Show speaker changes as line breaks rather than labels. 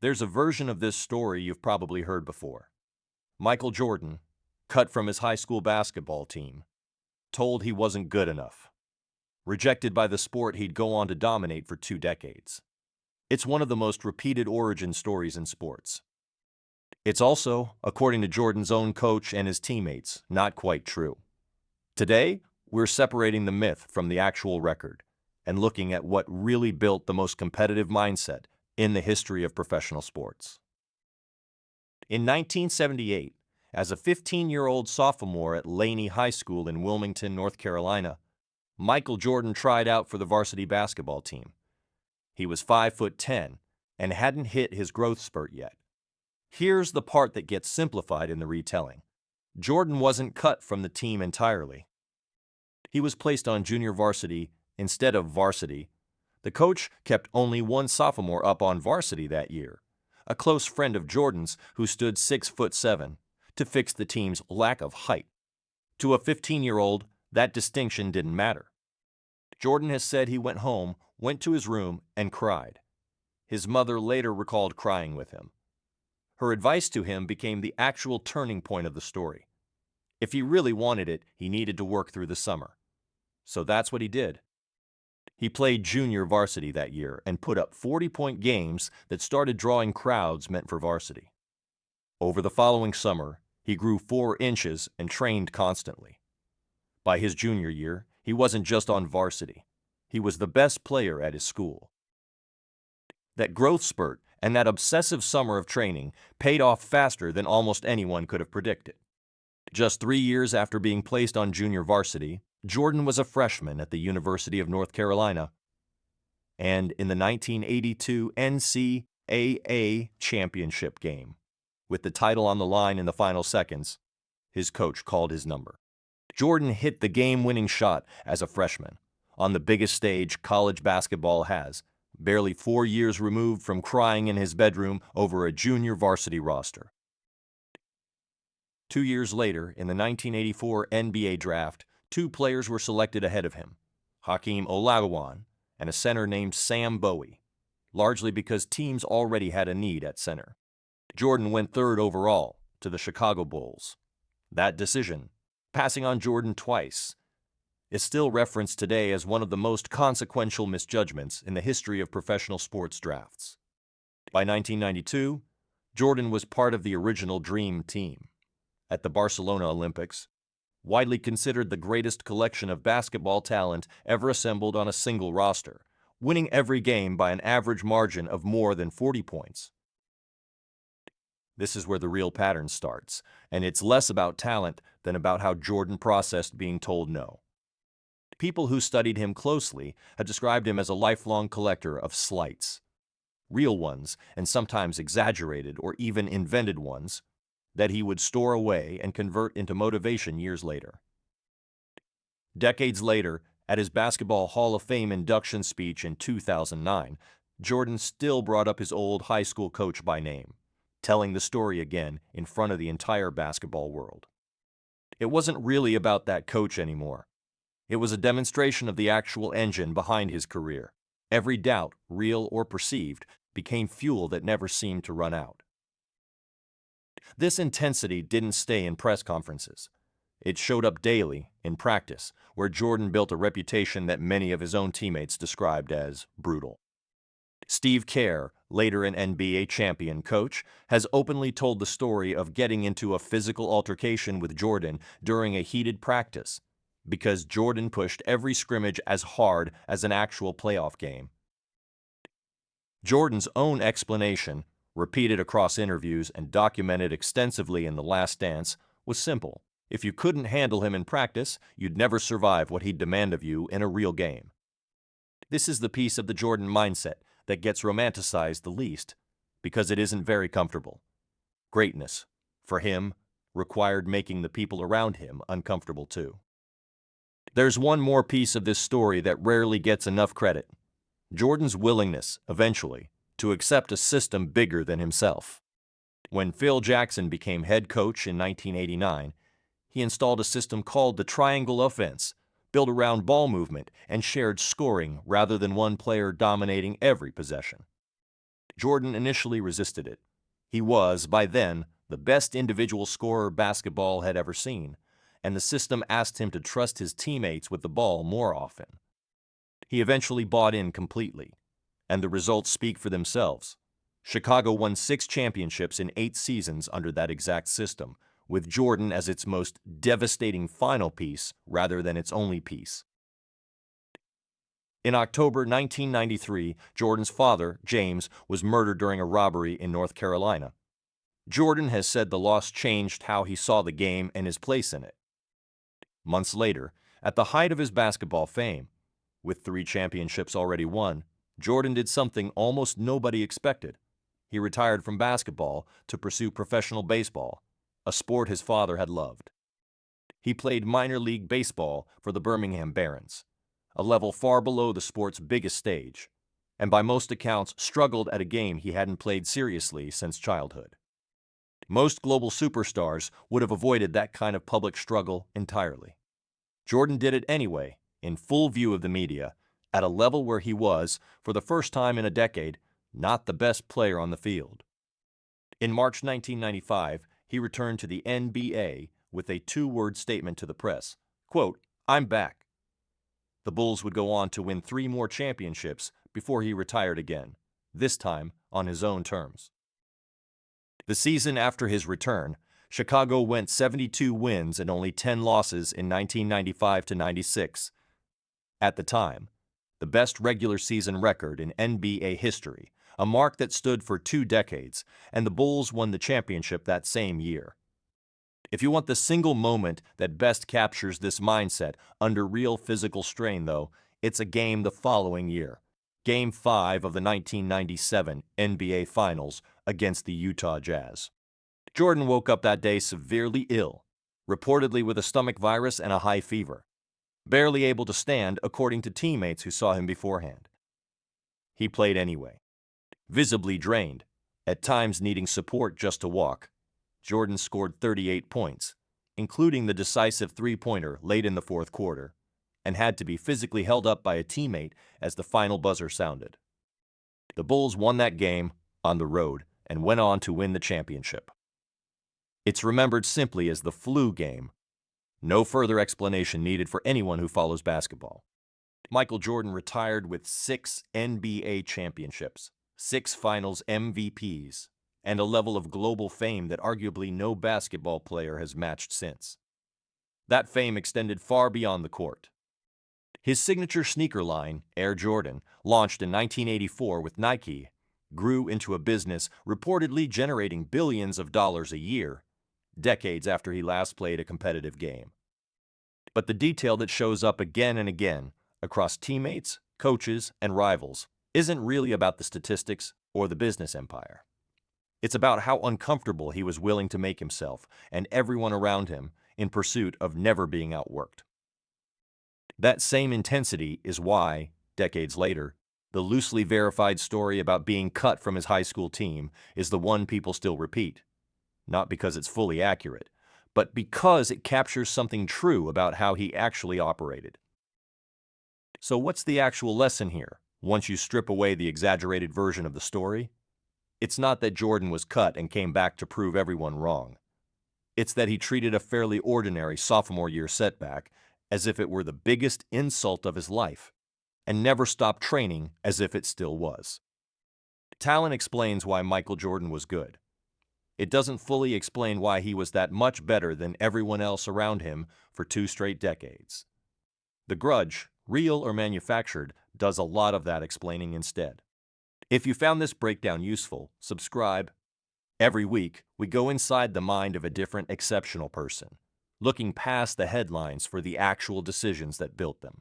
There's a version of this story you've probably heard before. Michael Jordan, cut from his high school basketball team, told he wasn't good enough. Rejected by the sport he'd go on to dominate for 2 decades. It's one of the most repeated origin stories in sports. It's also, according to Jordan's own coach and his teammates, not quite true. Today, we're separating the myth from the actual record and looking at what really built the most competitive mindset in the history of professional sports. In 1978, as a 15-year-old sophomore at Laney High School in Wilmington, North Carolina, Michael Jordan tried out for the varsity basketball team. He was 5'10" and hadn't hit his growth spurt yet. Here's the part that gets simplified in the retelling. Jordan wasn't cut from the team entirely. He was placed on junior varsity instead of varsity. The coach kept only one sophomore up on varsity that year, a close friend of Jordan's who stood 6'7", to fix the team's lack of height. To a 15-year-old, that distinction didn't matter. Jordan has said he went home, went to his room, and cried. His mother later recalled crying with him. Her advice to him became the actual turning point of the story. If he really wanted it, he needed to work through the summer. So that's what he did. He played junior varsity that year and put up 40-point games that started drawing crowds meant for varsity. Over the following summer, he grew 4 inches and trained constantly. By his junior year, he wasn't just on varsity. He was the best player at his school. That growth spurt and that obsessive summer of training paid off faster than almost anyone could have predicted. Just 3 years after being placed on junior varsity, Jordan was a freshman at the University of North Carolina. And in the 1982 NCAA championship game, with the title on the line in the final seconds, his coach called his number. Jordan hit the game-winning shot as a freshman, on the biggest stage college basketball has, barely 4 years removed from crying in his bedroom over a junior varsity roster. 2 years later, in the 1984 NBA draft, 2 players were selected ahead of him, Hakeem Olajuwon and a center named Sam Bowie, largely because teams already had a need at center. Jordan went 3rd overall to the Chicago Bulls. That decision, passing on Jordan twice, is still referenced today as one of the most consequential misjudgments in the history of professional sports drafts. By 1992, Jordan was part of the original Dream Team. At the Barcelona Olympics, widely considered the greatest collection of basketball talent ever assembled on a single roster, winning every game by an average margin of more than 40 points. This is where the real pattern starts, and it's less about talent than about how Jordan processed being told no. People who studied him closely have described him as a lifelong collector of slights. Real ones, and sometimes exaggerated or even invented ones, that he would store away and convert into motivation years later. Decades later, at his Basketball Hall of Fame induction speech in 2009, Jordan still brought up his old high school coach by name, telling the story again in front of the entire basketball world. It wasn't really about that coach anymore. It was a demonstration of the actual engine behind his career. Every doubt, real or perceived, became fuel that never seemed to run out. This intensity didn't stay in press conferences. It showed up daily, in practice, where Jordan built a reputation that many of his own teammates described as brutal. Steve Kerr, later an NBA champion coach, has openly told the story of getting into a physical altercation with Jordan during a heated practice, because Jordan pushed every scrimmage as hard as an actual playoff game. Jordan's own explanation, repeated across interviews and documented extensively in The Last Dance, was simple. If you couldn't handle him in practice, you'd never survive what he'd demand of you in a real game. This is the piece of the Jordan mindset that gets romanticized the least, because it isn't very comfortable. Greatness, for him, required making the people around him uncomfortable too. There's one more piece of this story that rarely gets enough credit: Jordan's willingness, eventually, to accept a system bigger than himself. When Phil Jackson became head coach in 1989, he installed a system called the triangle offense, built around ball movement and shared scoring rather than one player dominating every possession. Jordan initially resisted it. He was, by then, the best individual scorer basketball had ever seen, and the system asked him to trust his teammates with the ball more often. He eventually bought in completely, and the results speak for themselves. Chicago won 6 championships in 8 seasons under that exact system, with Jordan as its most devastating final piece rather than its only piece. In October 1993, Jordan's father, James, was murdered during a robbery in North Carolina. Jordan has said the loss changed how he saw the game and his place in it. Months later, at the height of his basketball fame, with 3 championships already won, Jordan did something almost nobody expected. He retired from basketball to pursue professional baseball, a sport his father had loved. He played minor league baseball for the Birmingham Barons, a level far below the sport's biggest stage, and by most accounts struggled at a game he hadn't played seriously since childhood. Most global superstars would have avoided that kind of public struggle entirely. Jordan did it anyway, in full view of the media, at a level where he was, for the first time in a decade, not the best player on the field. In March 1995, he returned to the NBA with a 2-word statement to the press, quote, "I'm back." The Bulls would go on to win 3 more championships before he retired again, this time on his own terms. The season after his return, Chicago went 72 wins and only 10 losses in 1995-96. At the time, the best regular season record in NBA history, a mark that stood for 2 decades, and the Bulls won the championship that same year. If you want the single moment that best captures this mindset under real physical strain, though, it's a game the following year. Game 5 of the 1997 NBA Finals against the Utah Jazz. Jordan woke up that day severely ill, reportedly with a stomach virus and a high fever, barely able to stand according to teammates who saw him beforehand. He played anyway. Visibly drained, at times needing support just to walk, Jordan scored 38 points, including the decisive 3-pointer late in the 4th quarter, and had to be physically held up by a teammate as the final buzzer sounded. The Bulls won that game on the road and went on to win the championship. It's remembered simply as the flu game. No further explanation needed for anyone who follows basketball. Michael Jordan retired with 6 NBA championships, 6 Finals MVPs, and a level of global fame that arguably no basketball player has matched since. That fame extended far beyond the court. His signature sneaker line, Air Jordan, launched in 1984 with Nike, grew into a business reportedly generating billions of dollars a year, decades after he last played a competitive game. But the detail that shows up again and again across teammates, coaches, and rivals isn't really about the statistics or the business empire. It's about how uncomfortable he was willing to make himself and everyone around him in pursuit of never being outworked. That same intensity is why, decades later, the loosely verified story about being cut from his high school team is the one people still repeat. Not because it's fully accurate, but because it captures something true about how he actually operated. So what's the actual lesson here, once you strip away the exaggerated version of the story? It's not that Jordan was cut and came back to prove everyone wrong. It's that he treated a fairly ordinary sophomore year setback as if it were the biggest insult of his life, and never stopped training as if it still was. Talent explains why Michael Jordan was good. It doesn't fully explain why he was that much better than everyone else around him for 2 straight decades. The grudge, real or manufactured, does a lot of that explaining instead. If you found this breakdown useful, subscribe. Every week, we go inside the mind of a different exceptional person, looking past the headlines for the actual decisions that built them.